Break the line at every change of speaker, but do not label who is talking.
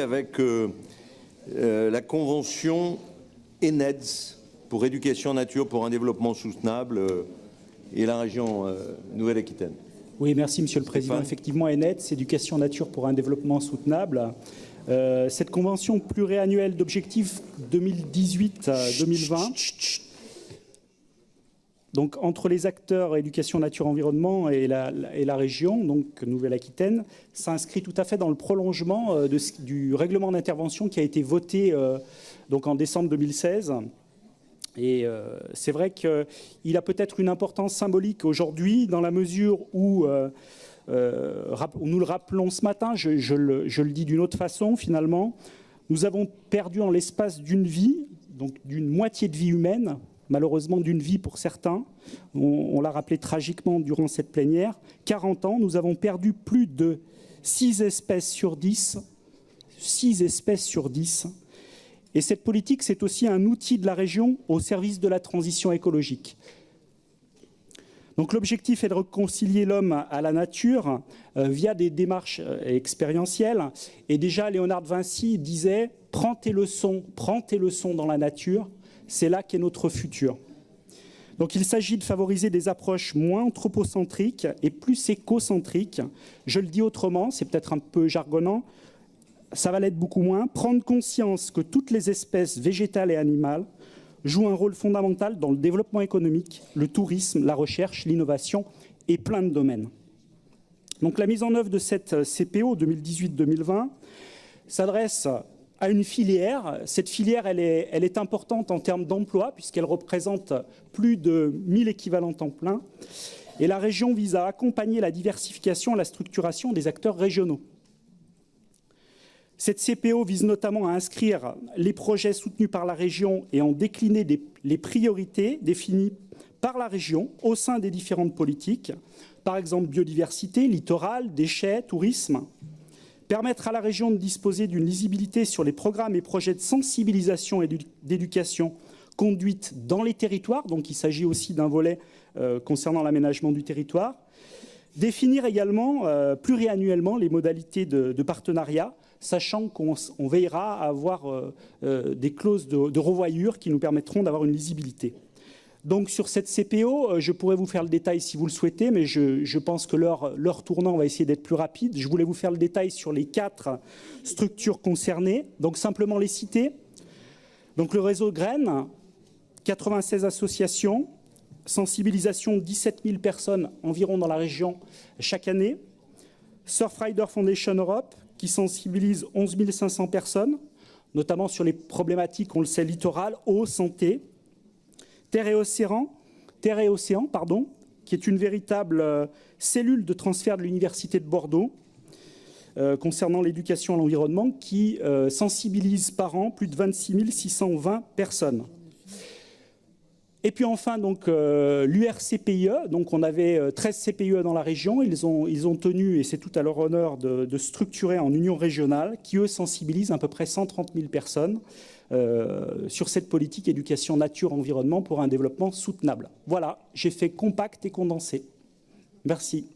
avec la convention ENEDS pour éducation nature pour un développement soutenable et la région Nouvelle-Aquitaine.
Oui, merci Monsieur le Président. Effectivement, ENEDS, éducation nature pour un développement soutenable. Cette convention pluriannuelle d'objectifs 2018-2020, donc entre les acteurs éducation, nature, environnement et la région, donc Nouvelle-Aquitaine, s'inscrit tout à fait dans le prolongement du règlement d'intervention qui a été voté donc en décembre 2016. Et c'est vrai qu'il a peut-être une importance symbolique aujourd'hui dans la mesure où nous le rappelons ce matin, je le dis d'une autre façon finalement, nous avons perdu en l'espace d'une vie, donc d'une moitié de vie humaine, malheureusement d'une vie pour certains, on l'a rappelé tragiquement durant cette plénière, 40 ans, nous avons perdu plus de 6 espèces sur 10, 6 espèces sur 10. Et cette politique, c'est aussi un outil de la région au service de la transition écologique. Donc l'objectif est de réconcilier l'homme à la nature via des démarches expérientielles. Et déjà, Léonard de Vinci disait « prends tes leçons dans la nature ». C'est là qu'est notre futur. Donc il s'agit de favoriser des approches moins anthropocentriques et plus écocentriques. Je le dis autrement, c'est peut-être un peu jargonnant, ça va l'être beaucoup moins. Prendre conscience que toutes les espèces végétales et animales jouent un rôle fondamental dans le développement économique, le tourisme, la recherche, l'innovation et plein de domaines. Donc la mise en œuvre de cette CPO 2018-2020 s'adresse à une filière. Cette filière, elle est importante en termes d'emploi puisqu'elle représente plus de 1000 équivalents temps plein. Et la région vise à accompagner la diversification et la structuration des acteurs régionaux. Cette CPO vise notamment à inscrire les projets soutenus par la région et en décliner les priorités définies par la région au sein des différentes politiques. Par exemple, biodiversité, littoral, déchets, tourisme. Permettre à la région de disposer d'une lisibilité sur les programmes et projets de sensibilisation et d'éducation conduite dans les territoires. Donc il s'agit aussi d'un volet concernant l'aménagement du territoire. Définir également pluriannuellement les modalités de partenariat, sachant qu'on veillera à avoir des clauses de revoyure qui nous permettront d'avoir une lisibilité. Donc sur cette CPO, je pourrais vous faire le détail si vous le souhaitez, mais je pense que l'heure tournant, on va essayer d'être plus rapide. Je voulais vous faire le détail sur les 4 structures concernées, donc simplement les citer. Donc le réseau Graines, 96 associations, sensibilisation de 17 000 personnes environ dans la région chaque année. Surfrider Foundation Europe, qui sensibilise 11 500 personnes, notamment sur les problématiques, on le sait, littoral, eau, santé. Terre et Océan, qui est une véritable cellule de transfert de l'Université de Bordeaux concernant l'éducation à l'environnement, qui sensibilise par an plus de 26 620 personnes. Et puis enfin, donc l'URCPIE, donc on avait 13 CPIE dans la région, ils ont tenu, et c'est tout à leur honneur, de structurer en union régionale, qui eux sensibilisent à peu près 130 000 personnes sur cette politique éducation nature-environnement pour un développement soutenable. Voilà, j'ai fait compact et condensé. Merci.